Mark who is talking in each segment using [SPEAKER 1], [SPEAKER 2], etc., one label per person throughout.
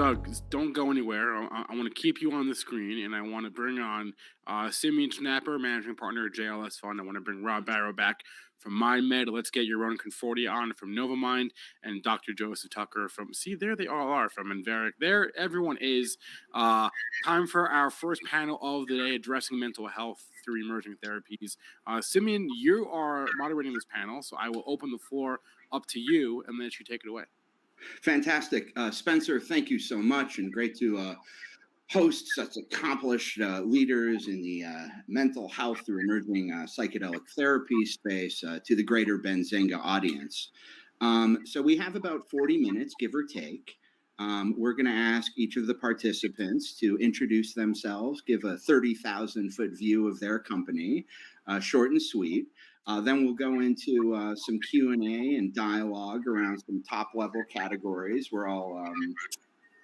[SPEAKER 1] Doug, don't go anywhere. I want to keep you on the screen, and I want to bring on Simeon Schnapper, managing partner at JLS Fund. I want to bring Rob Barrow back from MindMed. Let's get Yaron Conforti on from Novamind, and Dr. Joseph Tucker from, see, there they all are, from Enveric. There everyone is. Time for our first panel of the day, addressing mental health through emerging therapies. Simeon, you are moderating this panel, so I will open the floor up to you, and then you take it away.
[SPEAKER 2] Fantastic. Spencer, thank you so much, and great to host such accomplished leaders in the mental health through emerging psychedelic therapy space to the greater Benzinga audience. So we have about 40 minutes, give or take. We're going to ask each of the participants to introduce themselves, give a 30,000-foot view of their company, short and sweet. Then we'll go into some Q&A and dialogue around some top-level categories we're all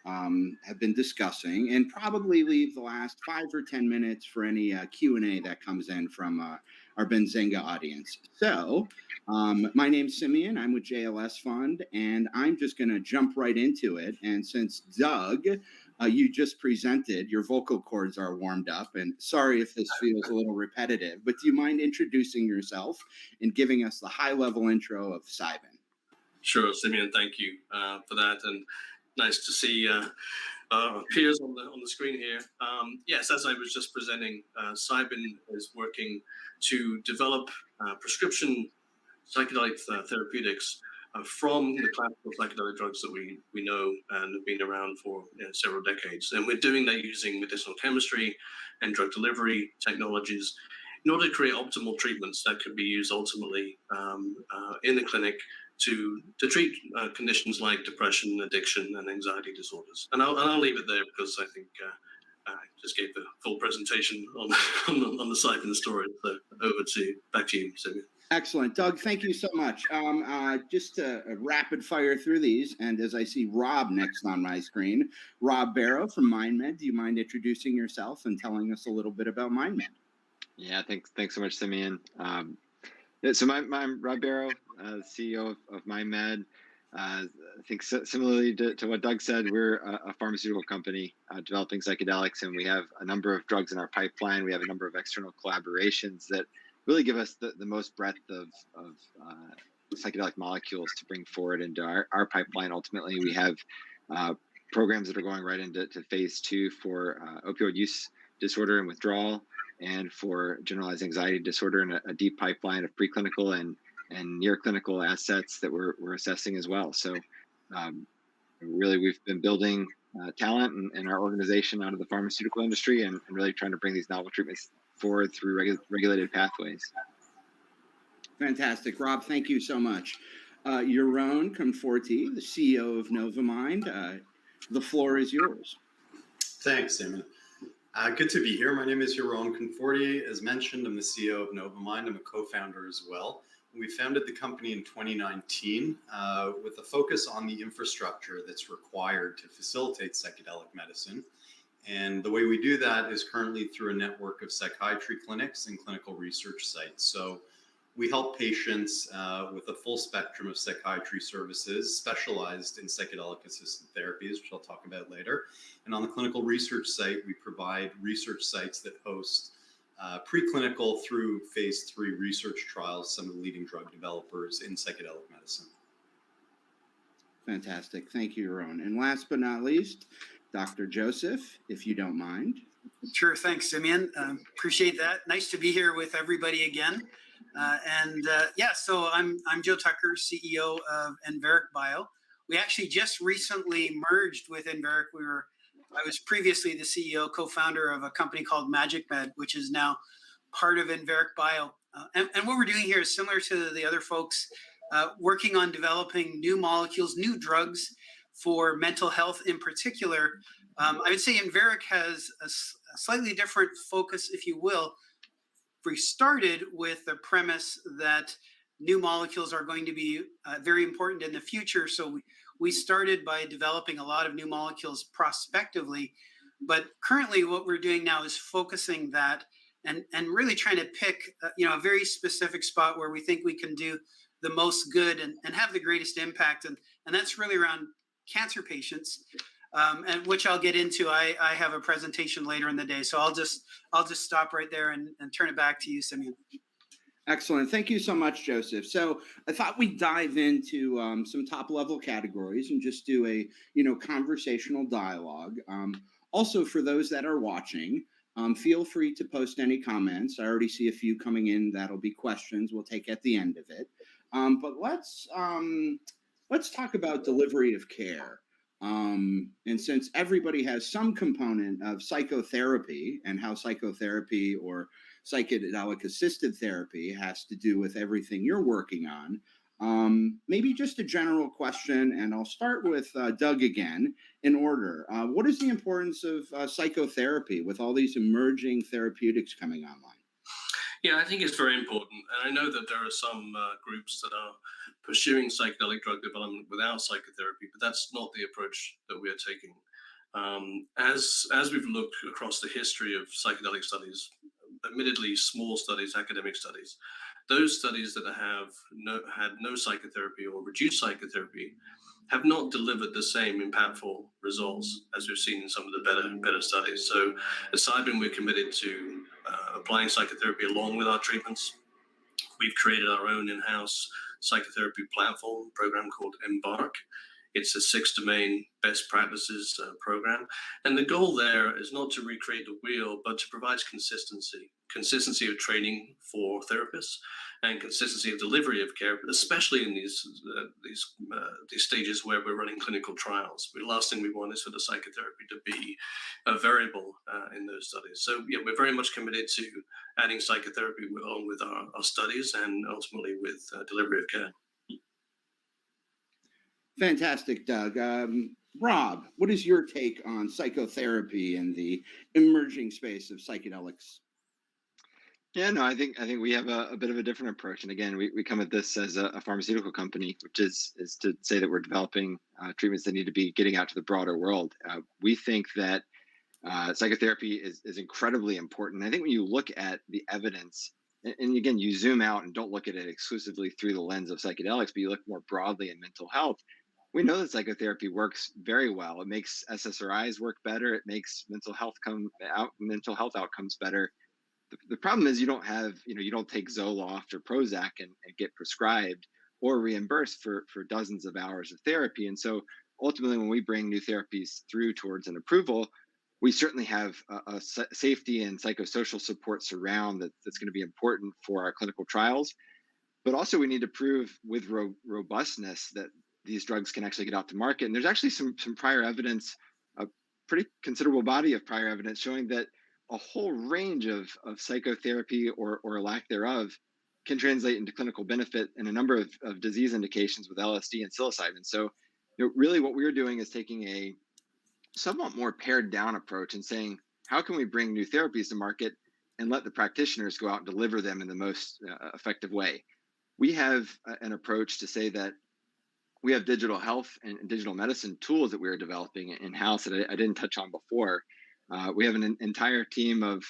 [SPEAKER 2] have been discussing, and probably leave the last 5 or 10 minutes for any Q&A that comes in from our Benzinga audience. So my name's Simeon. I'm with JLS Fund, and I'm just going to jump right into it. And since Doug, you just presented, your vocal cords are warmed up, and sorry if this feels a little repetitive, but do you mind introducing yourself and giving us the high-level intro of Cybin?
[SPEAKER 3] Sure, Simeon, thank you for that, and nice to see peers on the screen here. Yes, as I was just presenting, Cybin is working to develop prescription psychedelic therapeutics from the classical psychedelic drugs that we know and have been around for several decades. And we're doing that using medicinal chemistry and drug delivery technologies in order to create optimal treatments that could be used ultimately in the clinic to treat conditions like depression, addiction, and anxiety disorders. And I'll leave it there because I think I just gave the full presentation on the Cybin story. So back to you, Simeon.
[SPEAKER 2] Excellent. Doug, thank you so much. Just to rapid fire through these, and as I see Rob next on my screen, Rob Barrow from MindMed, do you mind introducing yourself and telling us a little bit about MindMed?
[SPEAKER 4] Yeah, thanks so much, Simeon. So I'm Rob Barrow, CEO of MindMed. I think similarly to what Doug said, we're a pharmaceutical company developing psychedelics, and we have a number of drugs in our pipeline. We have a number of external collaborations that really give us the most breadth of psychedelic molecules to bring forward into our pipeline. Ultimately, we have programs that are going right into phase 2 for opioid use disorder and withdrawal, and for generalized anxiety disorder, and a deep pipeline of preclinical and near clinical assets that we're assessing as well. So really, we've been building talent in our organization out of the pharmaceutical industry, and really trying to bring these novel treatments forward through regulated pathways.
[SPEAKER 2] Fantastic. Rob, thank you so much. Yaron Conforti, the CEO of Novamind, the floor is yours.
[SPEAKER 5] Thanks, Simeon. Good to be here. My name is Yaron Conforti. As mentioned, I'm the CEO of Novamind. I'm a co-founder as well. We founded the company in 2019 with a focus on the infrastructure that's required to facilitate psychedelic medicine. And the way we do that is currently through a network of psychiatry clinics and clinical research sites. So we help patients with a full spectrum of psychiatry services specialized in psychedelic-assisted therapies, which I'll talk about later. And on the clinical research site, we provide research sites that host preclinical through phase 3 research trials, some of the leading drug developers in psychedelic medicine.
[SPEAKER 2] Fantastic. Thank you, Yaron. And last but not least, Dr. Joseph, if you don't mind.
[SPEAKER 6] Sure. Thanks, Simeon. Appreciate that. Nice to be here with everybody again. So I'm Joe Tucker, CEO of Enveric Bio. We actually just recently merged with Enveric. I was previously the CEO, co-founder of a company called MindMed, which is now part of Enveric Bio. And what we're doing here is similar to the other folks, working on developing new molecules, new drugs for mental health in particular. I would say Enveric has a slightly different focus, if you will. We started with the premise that new molecules are going to be very important in the future. So we started by developing a lot of new molecules prospectively. But currently what we're doing now is focusing that and really trying to pick a very specific spot where we think we can do the most good and have the greatest impact. And that's really around cancer patients. and which I'll get into. I have a presentation later in the day, so I'll just stop right there and turn it back to you, Simeon.
[SPEAKER 2] Excellent. Thank you so much, Joseph. So I thought we'd dive into some top level categories and just do a, conversational dialogue. Also, for those that are watching, feel free to post any comments. I already see a few coming in. That'll be questions we'll take at the end of it. But let's talk about delivery of care. And since everybody has some component of psychotherapy and how psychotherapy or psychedelic assisted therapy has to do with everything you're working on, maybe just a general question, and I'll start with Doug again in order. What is the importance of psychotherapy with all these emerging therapeutics coming online?
[SPEAKER 3] Yeah, I think it's very important. And I know that there are some groups that are pursuing psychedelic drug development without psychotherapy, but that's not the approach that we are taking. As we've looked across the history of psychedelic studies, admittedly small studies, academic studies, those studies that have had no psychotherapy or reduced psychotherapy have not delivered the same impactful results as we've seen in some of the better studies. So at Cybin, we're committed to applying psychotherapy along with our treatments. We've created our own in-house psychotherapy platform program called Enveric. It's a 6-domain best practices program. And the goal there is not to recreate the wheel, but to provide consistency of training for therapists and consistency of delivery of care, especially in these stages where we're running clinical trials. The last thing we want is for the psychotherapy to be a variable in those studies. So yeah, we're very much committed to adding psychotherapy along with our studies and ultimately with delivery of care.
[SPEAKER 2] Fantastic, Doug. Rob, what is your take on psychotherapy and the emerging space of psychedelics?
[SPEAKER 4] Yeah, no, I think we have a bit of a different approach. And again, we come at this as a pharmaceutical company, which is to say that we're developing treatments that need to be getting out to the broader world. We think that psychotherapy is incredibly important. I think when you look at the evidence, and again, you zoom out and don't look at it exclusively through the lens of psychedelics, but you look more broadly at mental health. We know that psychotherapy works very well. It makes SSRIs work better. It makes mental health outcomes better. The problem is you don't take Zoloft or Prozac and get prescribed or reimbursed for dozens of hours of therapy. And so ultimately, when we bring new therapies through towards an approval, we certainly have a safety and psychosocial support surround that's going to be important for our clinical trials. But also we need to prove with robustness that these drugs can actually get out to market. And there's actually some prior evidence, a pretty considerable body of prior evidence showing that a whole range of psychotherapy or lack thereof can translate into clinical benefit in a number of disease indications with LSD and psilocybin. So really what we're doing is taking a somewhat more pared down approach and saying, how can we bring new therapies to market and let the practitioners go out and deliver them in the most effective way? We have an approach to say that we have digital health and digital medicine tools that we are developing in-house that I didn't touch on before. We have an entire team of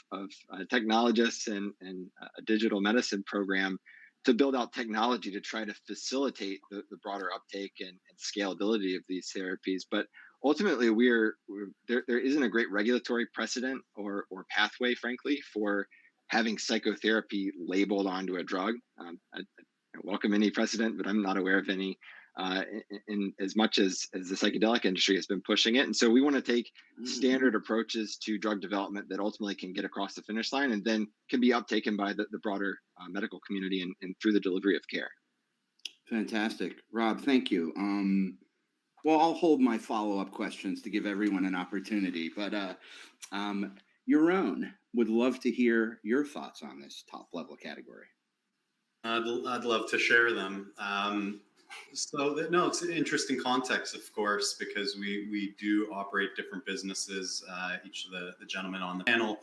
[SPEAKER 4] technologists and a digital medicine program to build out technology to try to facilitate the broader uptake and scalability of these therapies. But ultimately, there isn't a great regulatory precedent or pathway, frankly, for having psychotherapy labeled onto a drug. I welcome any precedent, but I'm not aware of any in as much as the psychedelic industry has been pushing it. And so we want to take standard approaches to drug development that ultimately can get across the finish line and then can be uptaken by the broader medical community and through the delivery of care.
[SPEAKER 2] Fantastic. Rob, thank you. Well, I'll hold my follow-up questions to give everyone an opportunity, but Yaron, would love to hear your thoughts on this top-level category.
[SPEAKER 5] I'd love to share them. It's an interesting context, of course, because we do operate different businesses, each of the gentlemen on the panel,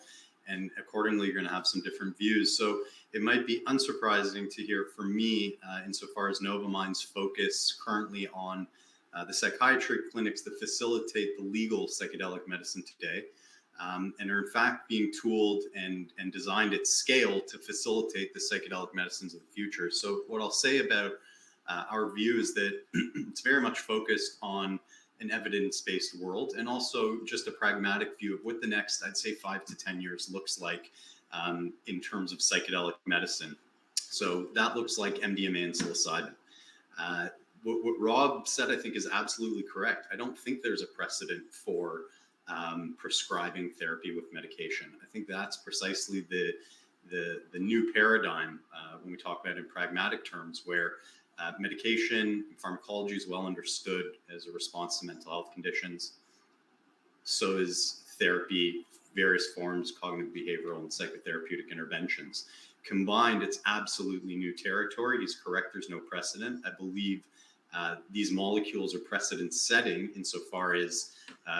[SPEAKER 5] and accordingly, you're going to have some different views. So it might be unsurprising to hear from me, insofar as Novamind's focus currently on the psychiatry clinics that facilitate the legal psychedelic medicine today, and are in fact being tooled and designed at scale to facilitate the psychedelic medicines of the future. So what I'll say about our view is that it's very much focused on an evidence-based world, and also just a pragmatic view of what the next, I'd say, 5 to 10 years looks like in terms of psychedelic medicine. So that looks like MDMA and psilocybin. What Rob said, I think, is absolutely correct. I don't think there's a precedent for prescribing therapy with medication. I think that's precisely the new paradigm when we talk about it in pragmatic terms, where medication and pharmacology is well understood as a response to mental health conditions. So is therapy, various forms, cognitive behavioral and psychotherapeutic interventions. Combined, it's absolutely new territory. He's correct, there's no precedent. I believe these molecules are precedent setting insofar as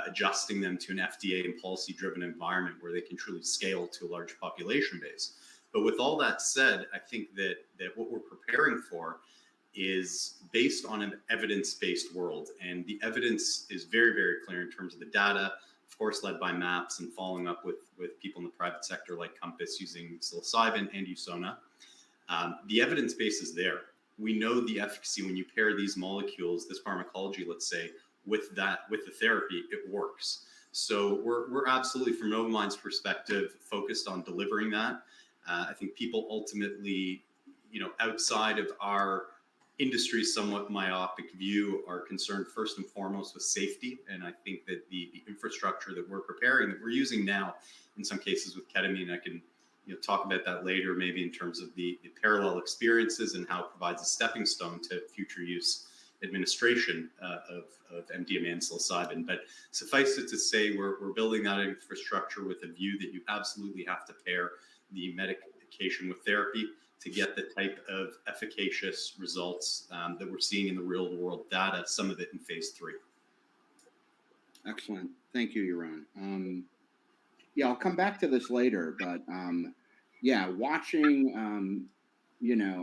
[SPEAKER 5] adjusting them to an FDA and policy-driven environment where they can truly scale to a large population base. But with all that said, I think that what we're preparing for is based on an evidence-based world. And the evidence is very, very clear in terms of the data, of course, led by MAPS and following up with people in the private sector like Compass using psilocybin and Usona. The evidence base is there. We know the efficacy when you pair these molecules, this pharmacology, let's say, with the therapy, it works. So we're absolutely, from Novamind's perspective, focused on delivering that. I think people ultimately, outside of our industry's somewhat myopic view, are concerned first and foremost with safety. And I think that the infrastructure that we're preparing, that we're using now, in some cases with ketamine, I can talk about that later, maybe in terms of the parallel experiences and how it provides a stepping stone to future use administration of MDMA and psilocybin. But suffice it to say, we're building that infrastructure with a view that you absolutely have to pair the medication with therapy to get the type of efficacious results that we're seeing in the real world data, some of it in phase 3.
[SPEAKER 2] Excellent. Thank you, Yaron. I'll come back to this later, but watching,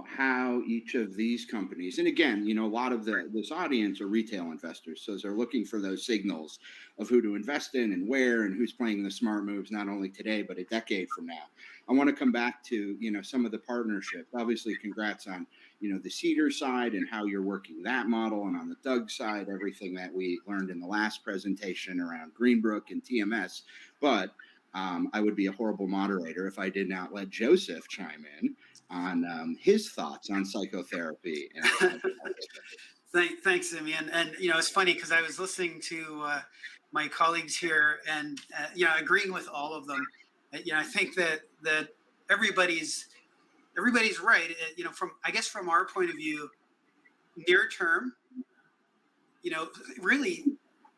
[SPEAKER 2] how each of these companies, and again, a lot of this audience are retail investors, so they're looking for those signals of who to invest in and where and who's playing the smart moves, not only today, but a decade from now. I want to come back to, some of the partnerships. Obviously, congrats on, the Cedar side and how you're working that model, and on the Doug side, everything that we learned in the last presentation around Greenbrook and TMS. But I would be a horrible moderator if I did not let Joseph chime in on his thoughts on psychotherapy.
[SPEAKER 6] Thanks, Simeon. And, it's funny because I was listening to my colleagues here and, agreeing with all of them. I think that everybody's right. From our point of view, near term, really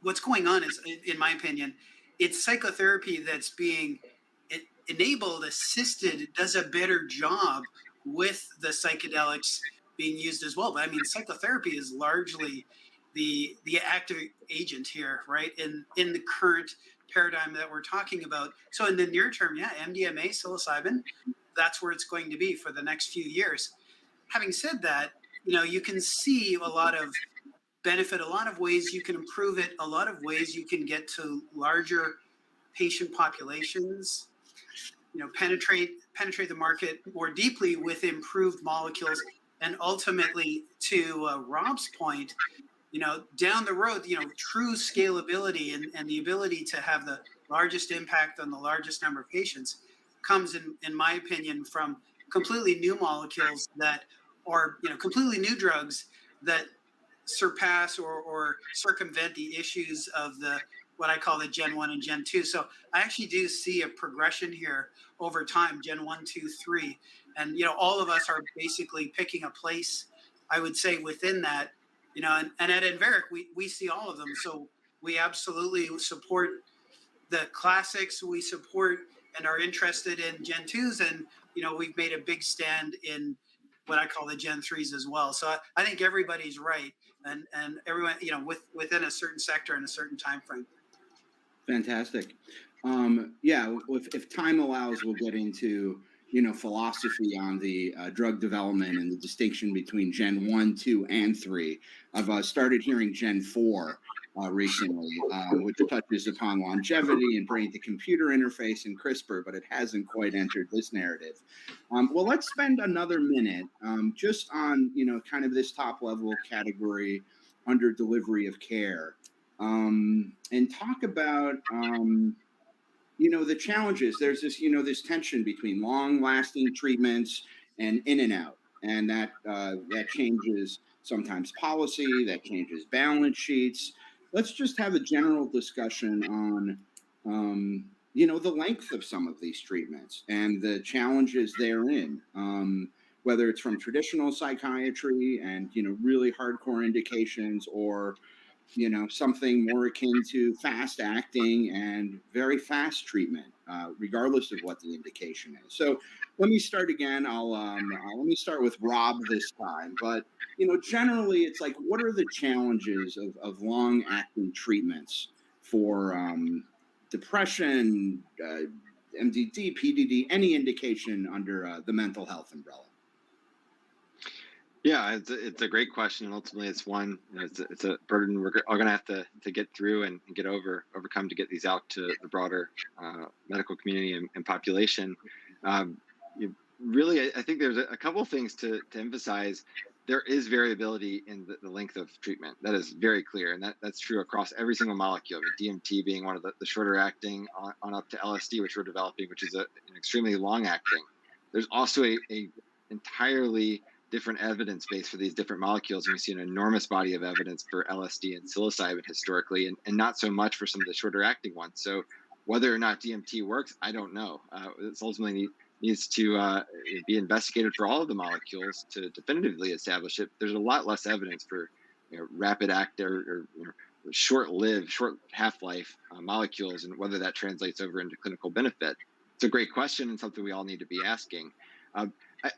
[SPEAKER 6] what's going on is, in my opinion, it's psychotherapy that's being enabled, assisted, does a better job with the psychedelics being used as well. But I mean, psychotherapy is largely the active agent here, right? In the current paradigm that we're talking about. So in the near term, MDMA, psilocybin, that's where it's going to be for the next few years. Having said that, you can see a lot of benefit, a lot of ways you can improve it, a lot of ways you can get to larger patient populations, penetrate the market more deeply with improved molecules, and ultimately, to Rob's point, down the road, true scalability and the ability to have the largest impact on the largest number of patients comes, in my opinion, from completely new molecules that are, completely new drugs that surpass or circumvent the issues of what I call the Gen 1 and Gen 2. So I actually do see a progression here over time, Gen 1, 2, 3. And, all of us are basically picking a place, I would say, within that, and at Enveric, we see all of them. So we absolutely support the classics. We support and are interested in Gen 2s. And, we've made a big stand in what I call the Gen 3s as well. So I think everybody's right. And everyone, within a certain sector and a certain time frame.
[SPEAKER 2] Fantastic. If time allows, we'll get into, philosophy on the drug development and the distinction between Gen 1, 2, and 3. I've started hearing Gen 4 recently, which touches upon longevity and brain-to-computer interface and CRISPR, but it hasn't quite entered this narrative. Well, let's spend another minute just on, kind of this top-level category under delivery of care. and talk about, the challenges. There's this, this tension between long-lasting treatments and in and out, and that changes sometimes policy, that changes balance sheets. Let's just have a general discussion on, the length of some of these treatments and the challenges therein, whether it's from traditional psychiatry and, really hardcore indications, or, something more akin to fast acting and very fast treatment, regardless of what the indication is. So let me start again. Let me start with Rob this time. But, generally it's like, what are the challenges of long acting treatments for depression, MDD, PDD, any indication under the mental health umbrella?
[SPEAKER 4] Yeah, it's a great question, and ultimately it's one. It's a burden we're all going to have to get through and overcome to get these out to the broader medical community and population. Really, I think there's a couple things to emphasize. There is variability in the length of treatment. That is very clear, and that's true across every single molecule. DMT being one of the shorter acting, on up to LSD, which we're developing, which is an extremely long acting. There's also a entirely different evidence base for these different molecules. And we see an enormous body of evidence for LSD and psilocybin historically, and not so much for some of the shorter acting ones. So whether or not DMT works, I don't know. It's ultimately needs to be investigated for all of the molecules to definitively establish it. There's a lot less evidence for rapid act or short-lived, short half-life molecules, and whether that translates over into clinical benefit. It's a great question and something we all need to be asking.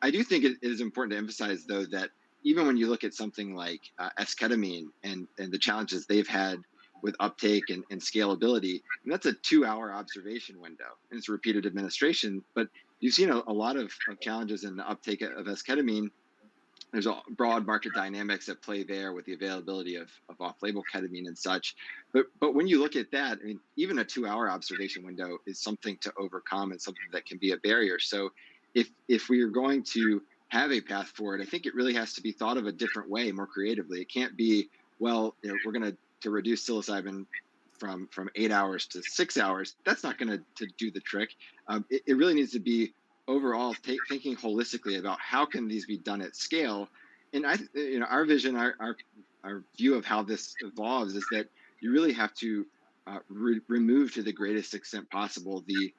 [SPEAKER 4] I do think it is important to emphasize, though, that even when you look at something like esketamine and the challenges they've had with uptake and scalability, and that's a 2-hour observation window, and it's repeated administration. But you've seen a lot of challenges in the uptake of esketamine. There's a broad market dynamics at play there with the availability of off-label ketamine and such. But when you look at that, I mean, even a 2-hour observation window is something to overcome and something that can be a barrier. So if we are going to have a path forward, I think it really has to be thought of a different way, more creatively. It can't be, well, we're going to reduce psilocybin from 8 hours to 6 hours. That's not going to do the trick. It really needs to be overall thinking holistically about how can these be done at scale. And our vision, our view of how this evolves is that you really have to remove to the greatest extent possible the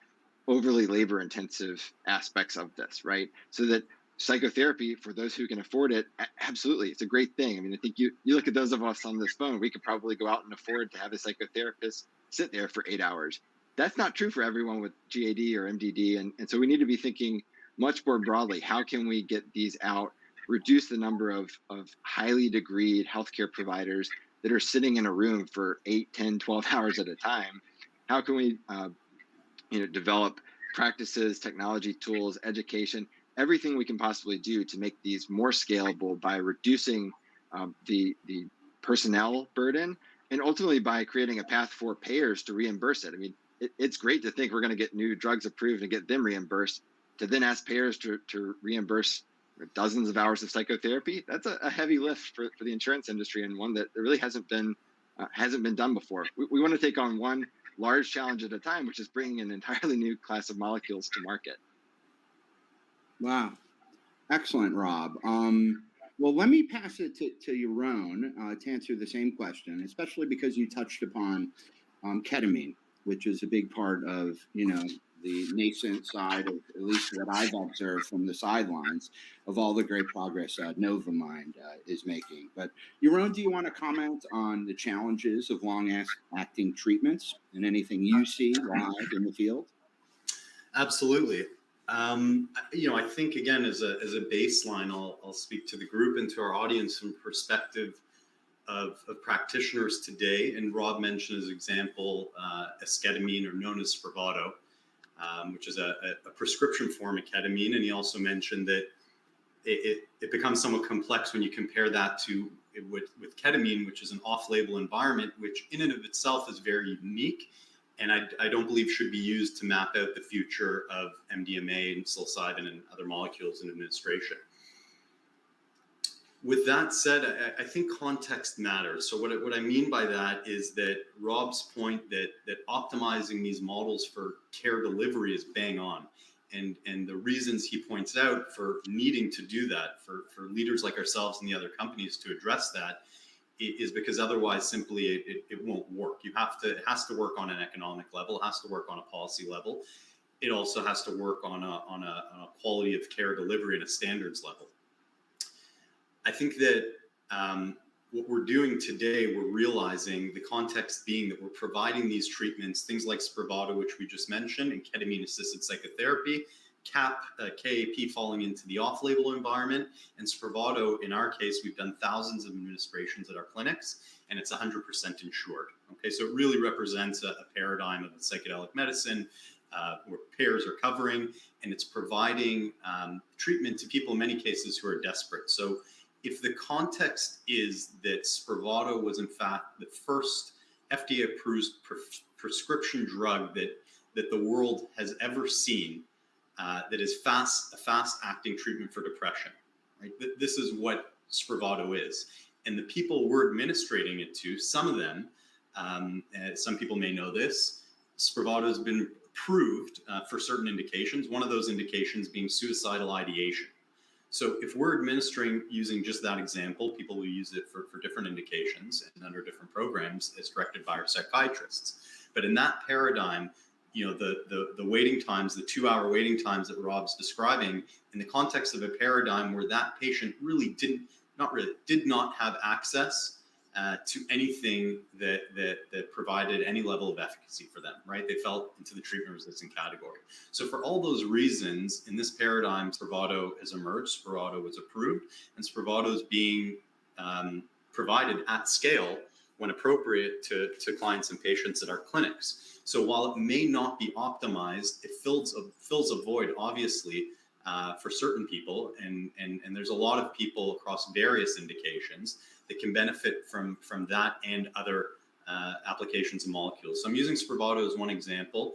[SPEAKER 4] overly labor intensive aspects of this, right? So that psychotherapy, for those who can afford it, absolutely, it's a great thing. I mean, I think you look at those of us on this phone, we could probably go out and afford to have a psychotherapist sit there for 8 hours. That's not true for everyone with GAD or MDD. And so we need to be thinking much more broadly. How can we get these out, reduce the number of highly degreed healthcare providers that are sitting in a room for 8, 10, 12 hours at a time? How can we develop practices, technology tools, education, everything we can possibly do to make these more scalable by reducing the personnel burden, and ultimately by creating a path for payers to reimburse it. I mean, it's great to think we're going to get new drugs approved and get them reimbursed, to then ask payers to reimburse dozens of hours of psychotherapy. That's a heavy lift for the insurance industry, and one that really hasn't been done before. We want to take on one large challenge at a time, which is bringing an entirely new class of molecules to market.
[SPEAKER 2] Wow. Excellent, Rob. Well, let me pass it to Yaron to answer the same question, especially because you touched upon ketamine, which is a big part of, the nascent side of, at least what I've observed from the sidelines, of all the great progress Novamind is making. But Yaron, do you want to comment on the challenges of long-acting treatments and anything you see live in the field?
[SPEAKER 5] Absolutely. I think, again, as a baseline, I'll speak to the group and to our audience from perspective of practitioners today. And Rob mentioned as example esketamine, or known as Spravato, which is a prescription form of ketamine. And he also mentioned that it becomes somewhat complex when you compare that to with ketamine, which is an off-label environment, which in and of itself is very unique. And I don't believe should be used to map out the future of MDMA and psilocybin and other molecules in administration. With that said, I think context matters. So what I mean by that is that Rob's point that optimizing these models for care delivery is bang on. And the reasons he points out for needing to do that, for leaders like ourselves and the other companies to address that, is because otherwise simply it won't work. It has to work on an economic level, it has to work on a policy level. It also has to work on a quality of care delivery and a standards level. I think that what we're doing today, we're realizing the context being that we're providing these treatments, things like Spravato, which we just mentioned, and ketamine-assisted psychotherapy, KAP falling into the off-label environment, and Spravato, in our case, we've done thousands of administrations at our clinics, and it's 100% insured. Okay, so it really represents a paradigm of psychedelic medicine where payers are covering, and it's providing treatment to people in many cases who are desperate. So if the context is that Spravato was in fact the first FDA-approved prescription drug that the world has ever seen that is a fast-acting treatment for depression, right? This is what Spravato is. And the people we're administrating it to, some of them, some people may know this, Spravato has been approved for certain indications, one of those indications being suicidal ideation. So if we're administering using just that example, people will use it for different indications and under different programs as directed by our psychiatrists. But in that paradigm, you know, the waiting times, the 2-hour waiting times that Rob's describing, in the context of a paradigm where that patient really did not have access to anything that provided any level of efficacy for them, right? They fell into the treatment-resistant category. So for all those reasons, in this paradigm, Spravato has emerged, Spravato was approved, and Spravato is being provided at scale when appropriate to clients and patients at our clinics. So while it may not be optimized, it fills a void, obviously, for certain people, and there's a lot of people across various indications that can benefit from that and other applications and molecules. So I'm using Spravato as one example,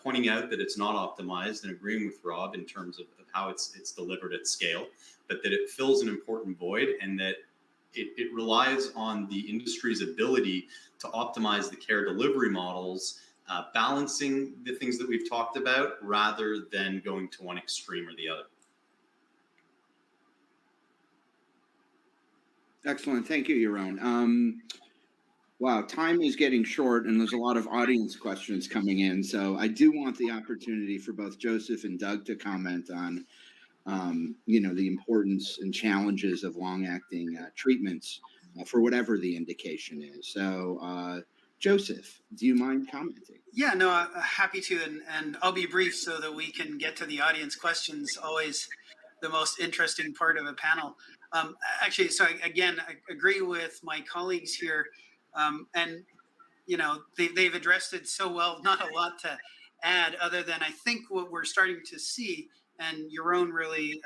[SPEAKER 5] pointing out that it's not optimized and agreeing with Rob in terms of how it's delivered at scale, but that it fills an important void and that it relies on the industry's ability to optimize the care delivery models, balancing the things that we've talked about rather than going to one extreme or the other.
[SPEAKER 2] Excellent. Thank you, Yaron. Wow, time is getting short and there's a lot of audience questions coming in. So I do want the opportunity for both Joseph and Doug to comment on, the importance and challenges of long-acting treatments for whatever the indication is. So Joseph, do you mind commenting?
[SPEAKER 6] Yeah, no, happy to, and I'll be brief so that we can get to the audience questions, always the most interesting part of a panel. Actually, so again, I agree with my colleagues here, and they've addressed it so well. Not a lot to add, other than I think what we're starting to see, and Yaron really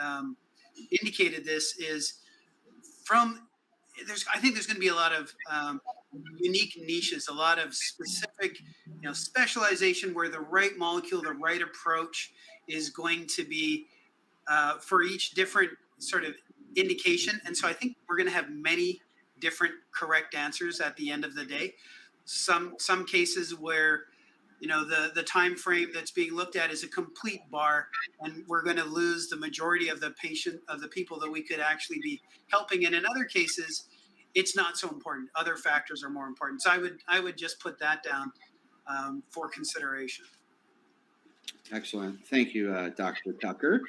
[SPEAKER 6] indicated this, is I think there's going to be a lot of unique niches, a lot of specific, specialization where the right molecule, the right approach is going to be for each different sort of indication. And so I think we're going to have many different correct answers at the end of the day. Some cases where the time frame that's being looked at is a complete bar, and we're going to lose the majority of the people that we could actually be helping. And in other cases, it's not so important. Other factors are more important. So I would just put that down for consideration.
[SPEAKER 2] Excellent. Thank you, Dr. Tucker.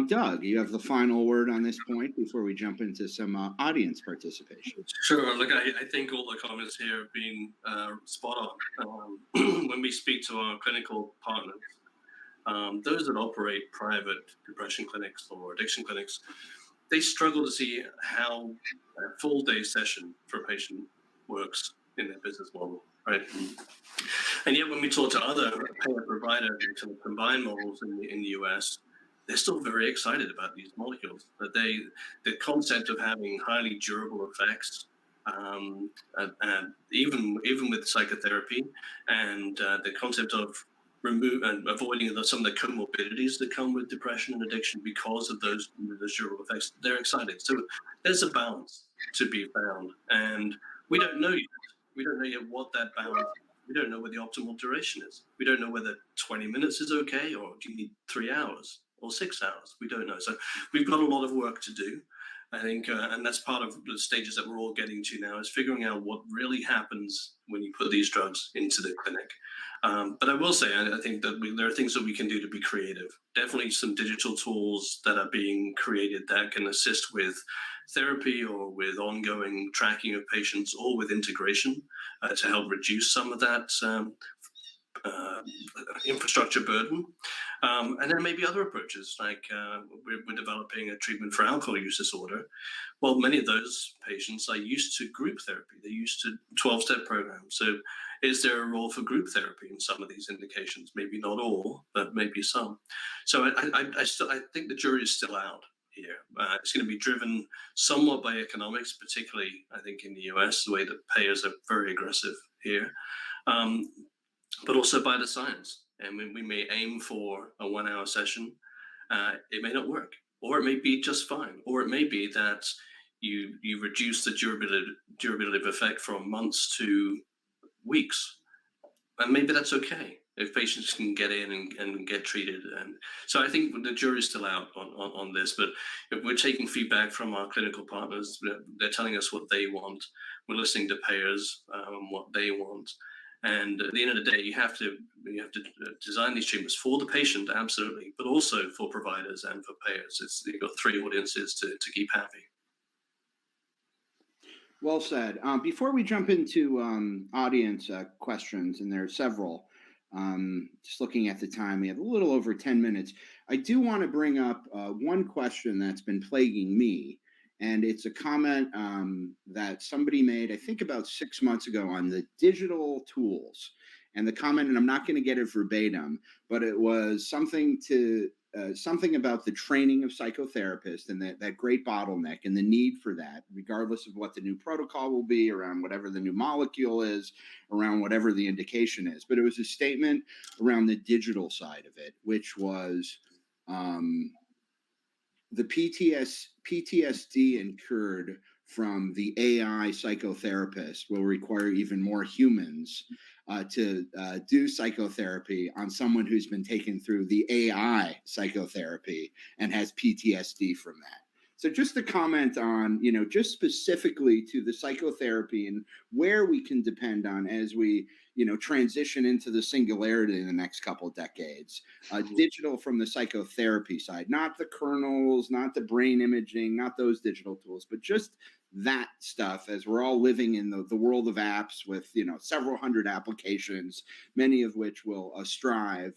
[SPEAKER 2] Doug, you have the final word on this point before we jump into some audience participation.
[SPEAKER 3] Sure. Look, I think all the comments here have been spot on. When we speak to our clinical partners, those that operate private depression clinics or addiction clinics, they struggle to see how a full day session for a patient works in their business model, right? And yet when we talk to other payer provider sort of combined models in the US, they're still very excited about these molecules. That the concept of having highly durable effects, and even with psychotherapy, and the concept of remove and avoiding some of the comorbidities that come with depression and addiction because of those durable effects, they're excited. So there's a balance to be found, and we don't know yet. We don't know yet what that balance. We don't know what the optimal duration is. We don't know whether 20 minutes is okay, or do you need 3 hours or 6 hours? We don't know. So we've got a lot of work to do, I think, and that's part of the stages that we're all getting to now, is figuring out what really happens when you put these drugs into the clinic. But I will say, I think that there are things that we can do to be creative. Definitely some digital tools that are being created that can assist with therapy or with ongoing tracking of patients, or with integration to help reduce some of that infrastructure burden. And then maybe other approaches, like we're developing a treatment for alcohol use disorder. Well, many of those patients are used to group therapy. They're used to 12-step programs. So is there a role for group therapy in some of these indications? Maybe not all, but maybe some. So I think the jury is still out here. It's going to be driven somewhat by economics, particularly, I think, in the US, the way that payers are very aggressive here. But also by the science. And we may aim for a 1-hour session. It may not work, or it may be just fine, or it may be that you reduce the durability of effect from months to weeks, and maybe that's okay if patients can get in and get treated. And so I think the jury's still out on this, but if we're taking feedback from our clinical partners, they're telling us what they want. We're listening to payers, what they want. And at the end of the day, you have to design these treatments for the patient, absolutely, but also for providers and for payers. You've got 3 audiences to keep happy.
[SPEAKER 2] Well said. Before we jump into audience questions, and there are several, just looking at the time, we have a little over 10 minutes. I do want to bring up one question that's been plaguing me. And it's a comment that somebody made, I think, about 6 months ago on the digital tools. And the comment, and I'm not going to get it verbatim, but it was something about the training of psychotherapists, and that great bottleneck and the need for that, regardless of what the new protocol will be around whatever the new molecule is, around whatever the indication is. But it was a statement around the digital side of it, which was the PTSD incurred from the AI psychotherapist will require even more humans to do psychotherapy on someone who's been taken through the AI psychotherapy and has PTSD from that. So just to comment on, just specifically to the psychotherapy and where we can depend on as we, transition into the singularity in the next couple of decades, digital from the psychotherapy side, not the kernels, not the brain imaging, not those digital tools, but just that stuff, as we're all living in the world of apps with, several hundred applications, many of which will strive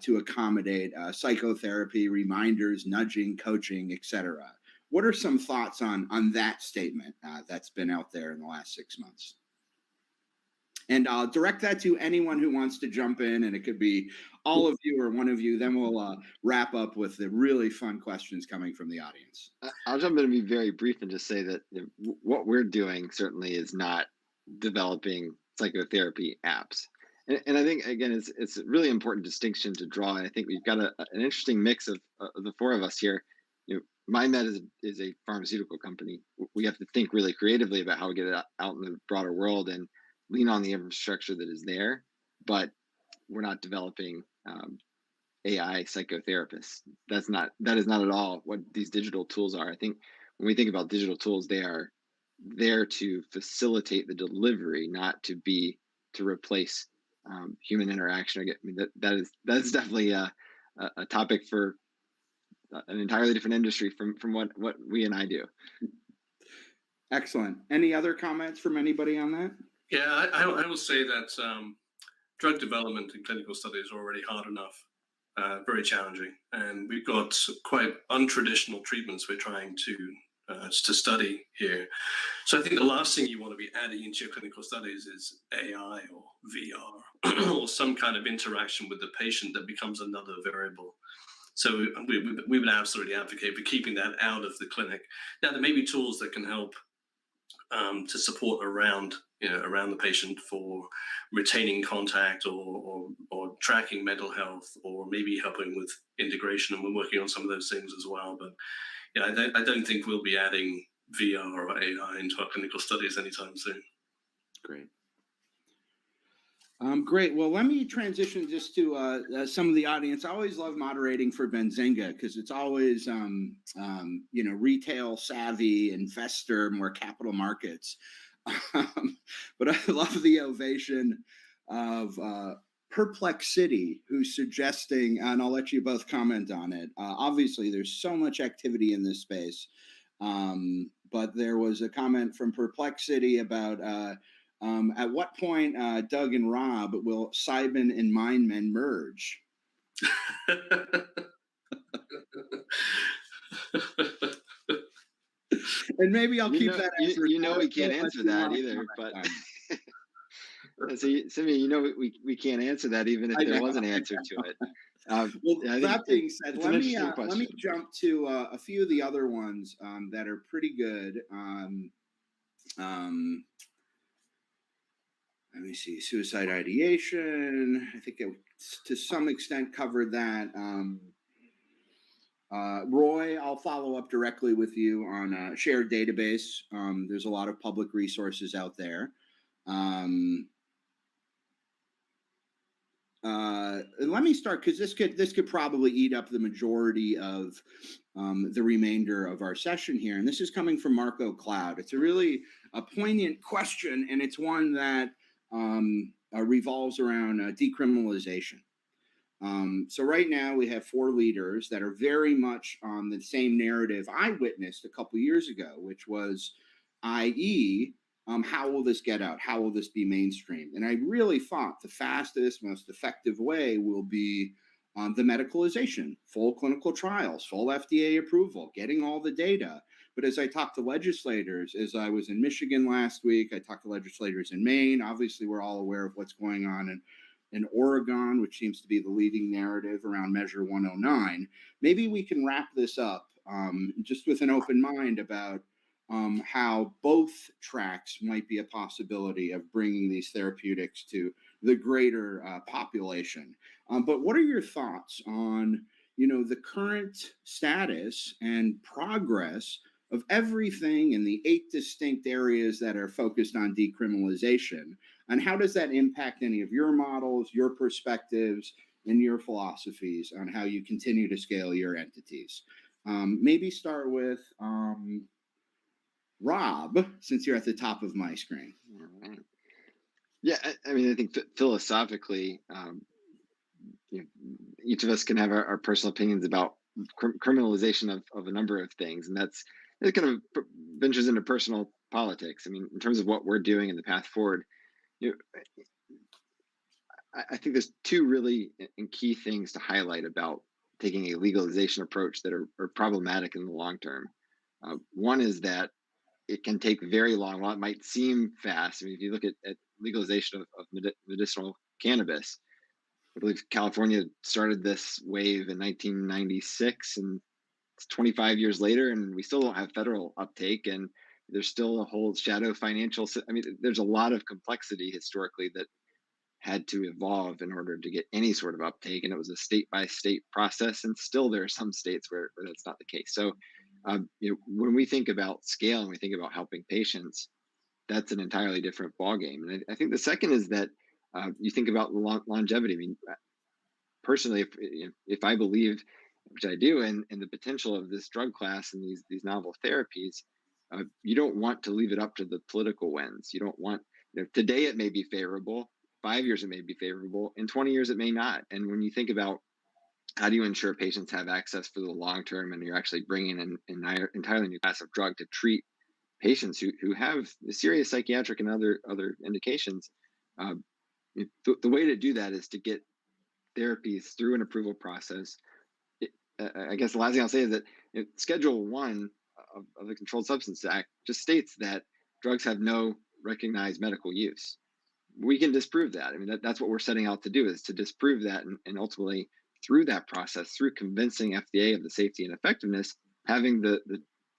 [SPEAKER 2] to accommodate psychotherapy, reminders, nudging, coaching, etc. What are some thoughts on that statement that's been out there in the last 6 months? And I'll direct that to anyone who wants to jump in, and it could be all of you or one of you. Then we'll wrap up with the really fun questions coming from the audience.
[SPEAKER 4] I'll jump in and be very brief and just say that what we're doing certainly is not developing psychotherapy apps. And I think, again, it's a really important distinction to draw. And I think we've got an interesting mix of the 4 of us here. MindMed is a pharmaceutical company. We have to think really creatively about how we get it out in the broader world and lean on the infrastructure that is there, but we're not developing AI psychotherapists. That is not at all what these digital tools are. I think when we think about digital tools, they are there to facilitate the delivery, not to replace human interaction. I mean, that is definitely a topic for an entirely different industry from what we and I do.
[SPEAKER 2] Excellent. Any other comments from anybody on that?
[SPEAKER 3] Yeah, I will say that drug development and clinical studies are already hard enough, very challenging, and we've got quite untraditional treatments we're trying to study here. So I think the last thing you want to be adding into your clinical studies is AI or VR or some kind of interaction with the patient that becomes another variable. So we would absolutely advocate for keeping that out of the clinic. Now, there may be tools that can help to support around the patient for retaining contact or tracking mental health, or maybe helping with integration. And we're working on some of those things as well. But yeah, I don't think we'll be adding VR or AI into our clinical studies anytime soon.
[SPEAKER 2] Great. Great. Well, let me transition just to some of the audience. I always love moderating for Benzinga because it's always, retail savvy, investor, more capital markets. But I love the ovation of Perplexity, who's suggesting, and I'll let you both comment on it. Obviously, there's so much activity in this space, but there was a comment from Perplexity about at what point, Doug and Rob, will Cybin and MindMed merge? And maybe I'll keep that answer.
[SPEAKER 4] We can't answer that either, but so Simeon, we can't answer that even if there was an answer to it.
[SPEAKER 2] Well, that being said, let me jump to a few of the other ones that are pretty good. Let me see, suicide ideation. I think it to some extent covered that. Roy, I'll follow up directly with you on a shared database. There's a lot of public resources out there. Let me start because this could probably eat up the majority of the remainder of our session here. And this is coming from Marco Cloud. It's a really poignant question, and it's one that revolves around decriminalization. So right now we have 4 leaders that are very much on the same narrative I witnessed a couple years ago, which was, i.e., how will this get out? How will this be mainstreamed? And I really thought the fastest, most effective way will be the medicalization, full clinical trials, full FDA approval, getting all the data. But as I talked to legislators, as I was in Michigan last week, I talked to legislators in Maine. Obviously, we're all aware of what's going on in Oregon, which seems to be the leading narrative around Measure 109. Maybe we can wrap this up just with an open mind about how both tracks might be a possibility of bringing these therapeutics to the greater population. But what are your thoughts on, the current status and progress of everything in the 8 distinct areas that are focused on decriminalization? And how does that impact any of your models, your perspectives, and your philosophies on how you continue to scale your entities? Maybe start with Rob, since you're at the top of my screen.
[SPEAKER 4] All right. Yeah, I mean, I think philosophically, each of us can have our personal opinions about criminalization of a number of things, and it kind of ventures into personal politics. I mean, in terms of what we're doing in the path forward, I think there's 2 really key things to highlight about taking a legalization approach that are problematic in the long term. One is that it can take very long. While it might seem fast, I mean, if you look at legalization of medicinal cannabis, I believe California started this wave in 1996, and it's 25 years later, and we still don't have federal uptake, and there's still a whole shadow financial. I mean, there's a lot of complexity historically that had to evolve in order to get any sort of uptake, and it was a state-by-state process, and still there are some states where that's not the case. So, when we think about scale and we think about helping patients, that's an entirely different ballgame. And I think the second is that you think about longevity. I mean, personally, if I believe, which I do, in the potential of this drug class and these novel therapies, you don't want to leave it up to the political winds. You don't want, today it may be favorable, 5 years it may be favorable, in 20 years it may not. And when you think about how do you ensure patients have access for the long term, and you're actually bringing in an entirely new class of drug to treat patients who have serious psychiatric and other indications, the way to do that is to get therapies through an approval process. I guess the last thing I'll say is that Schedule 1 of the Controlled Substances Act just states that drugs have no recognized medical use. We can disprove that. I mean, that's what we're setting out to do, is to disprove that, and ultimately, through that process, through convincing FDA of the safety and effectiveness, having the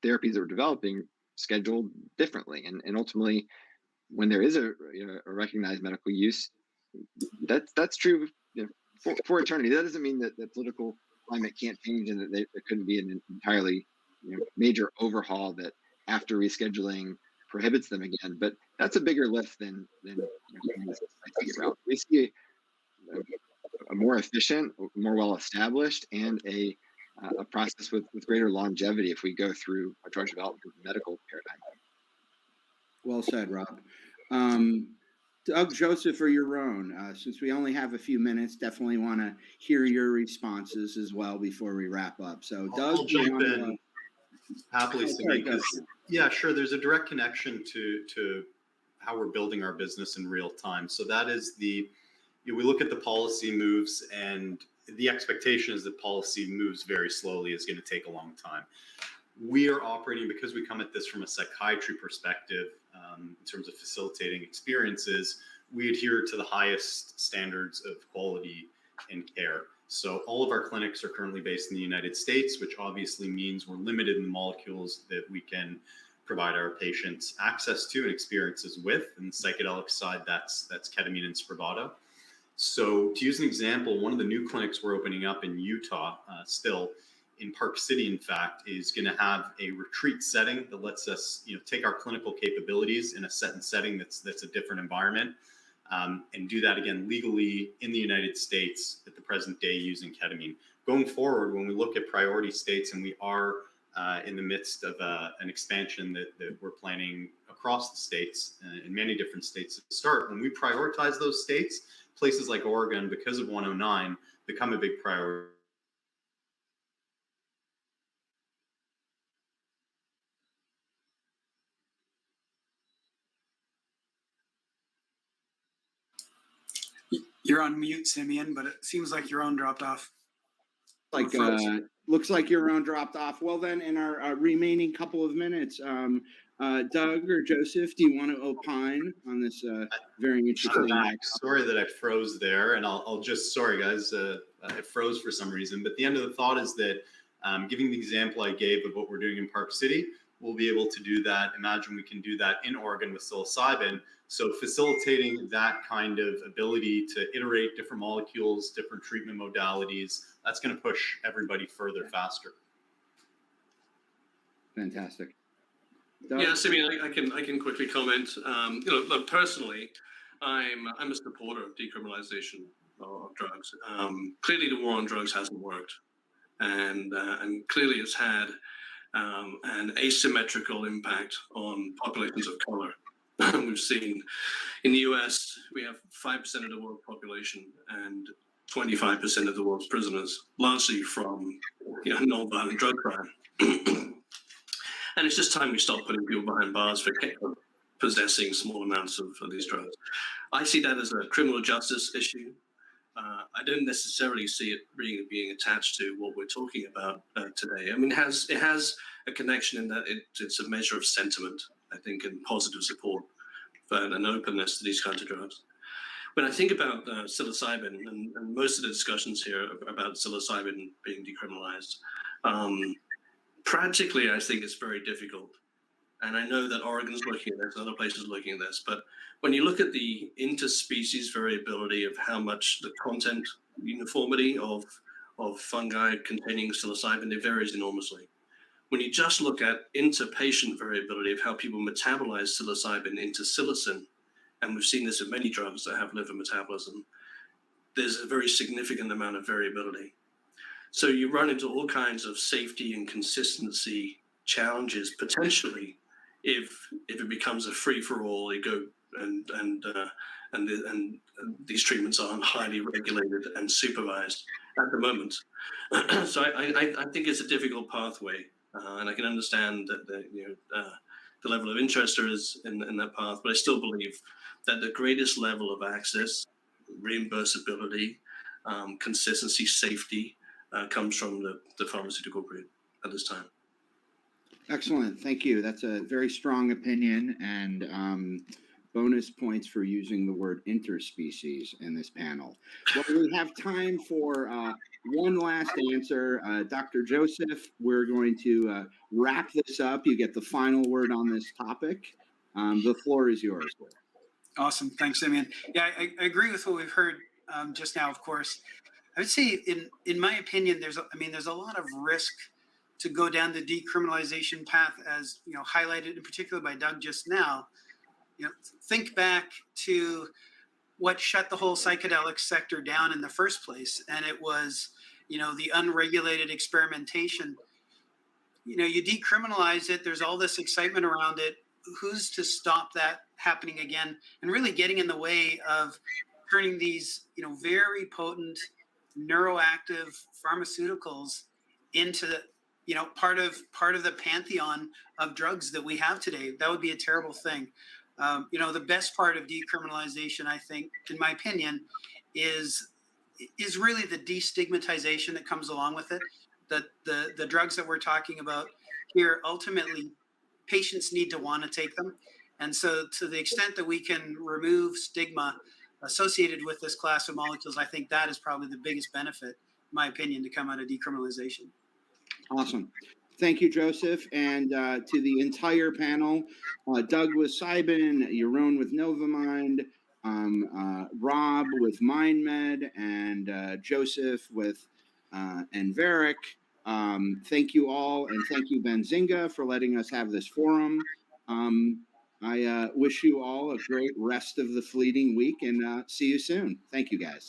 [SPEAKER 4] therapies that we're developing scheduled differently. And ultimately, when there is a recognized medical use, that's true for eternity. That doesn't mean that the political climate can't change and that there couldn't be an entirely major overhaul that after rescheduling prohibits them again. But that's a bigger lift than this route. We see a more efficient, more well-established, and a process with greater longevity if we go through a drug development medical paradigm.
[SPEAKER 2] Well said, Rob. Doug, Joseph, or Yaron, since we only have a few minutes, definitely want to hear your responses as well before we wrap up. So, Doug,
[SPEAKER 5] I'll jump in happily, Simeon, because yeah, sure, there's a direct connection to how we're building our business in real time. So that is we look at the policy moves, and the expectation is that policy moves very slowly, is going to take a long time. We are operating, because we come at this from a psychiatry perspective, in terms of facilitating experiences, we adhere to the highest standards of quality and care. So all of our clinics are currently based in the United States, which obviously means we're limited in the molecules that we can provide our patients access to and experiences with. And the psychedelic side, that's ketamine and Spravato. So to use an example, one of the new clinics we're opening up in Utah, still in Park City, in fact, is going to have a retreat setting that lets us, take our clinical capabilities in a set and setting that's a different environment, and do that again legally in the United States at the present day using ketamine. Going forward, when we look at priority states, and we are in the midst of an expansion that we're planning across the states, in many different states to start, when we prioritize those states, places like Oregon, because of 109, become a big priority.
[SPEAKER 6] You're on mute, Simeon, but it seems like your own dropped off.
[SPEAKER 2] Looks like your own dropped off. Well, then, in our remaining couple of minutes, Doug or Joseph, do you want to opine on this very interesting?
[SPEAKER 5] Sorry that I froze there, and I'll just, sorry guys, I froze for some reason. But the end of the thought is that, giving the example I gave of what we're doing in Park City, we'll be able to do that. Imagine we can do that in Oregon with psilocybin. So facilitating that kind of ability to iterate different molecules, different treatment modalities, that's going to push everybody further faster.
[SPEAKER 2] Fantastic.
[SPEAKER 3] Yeah, Simeon, I can quickly comment. Look, personally, I'm a supporter of decriminalization of drugs. Clearly, the war on drugs hasn't worked, and clearly it's had an asymmetrical impact on populations of color. We've seen in the US, we have 5% of the world population and 25% of the world's prisoners, largely from non-violent drug crime. And it's just time we stop putting people behind bars for possessing small amounts of these drugs. I see that as a criminal justice issue. I don't necessarily see it really being attached to what we're talking about today. I mean, it has a connection in that it's a measure of sentiment, I think, and positive support for an openness to these kinds of drugs. When I think about psilocybin, and most of the discussions here about psilocybin being decriminalized, practically, I think it's very difficult. And I know that Oregon's looking at this, and other places are looking at this, but when you look at the interspecies variability of how much the content uniformity of fungi containing psilocybin, it varies enormously. When you just look at interpatient variability of how people metabolize psilocybin into psilocin, and we've seen this in many drugs that have liver metabolism, there's a very significant amount of variability. So you run into all kinds of safety and consistency challenges potentially if it becomes a free for all. You go and these treatments aren't highly regulated and supervised at the moment. So I think it's a difficult pathway, and I can understand that the level of interest there is in that path. But I still believe that the greatest level of access, reimbursability, consistency, safety comes from the pharmaceutical group at this time.
[SPEAKER 2] Excellent. Thank you. That's a very strong opinion, and bonus points for using the word interspecies in this panel. Well, we have time for one last answer. Dr. Joseph, we're going to wrap this up. You get the final word on this topic. The floor is yours.
[SPEAKER 6] Awesome. Thanks, Simeon. Yeah, I agree with what we've heard just now, of course. I would say, in my opinion, there's a lot of risk to go down the decriminalization path, as highlighted in particular by Doug just now. Think back to what shut the whole psychedelic sector down in the first place, and it was the unregulated experimentation. You decriminalize it, there's all this excitement around it. Who's to stop that happening again, and really getting in the way of turning these very potent neuroactive pharmaceuticals into part of the pantheon of drugs that we have today? That would be a terrible thing. The best part of decriminalization, I think, in my opinion, is really the destigmatization that comes along with it. That the drugs that we're talking about here, ultimately, patients need to want to take them. And so to the extent that we can remove stigma associated with this class of molecules, I think that is probably the biggest benefit, in my opinion, to come out of decriminalization.
[SPEAKER 2] Awesome. Thank you, Joseph. And to the entire panel, Doug with Cybin, Yaron with Novamind, Rob with MindMed, and Joseph with Enveric. Thank you all, and thank you, Benzinga, for letting us have this forum. I wish you all a great rest of the fleeting week, and see you soon. Thank you, guys.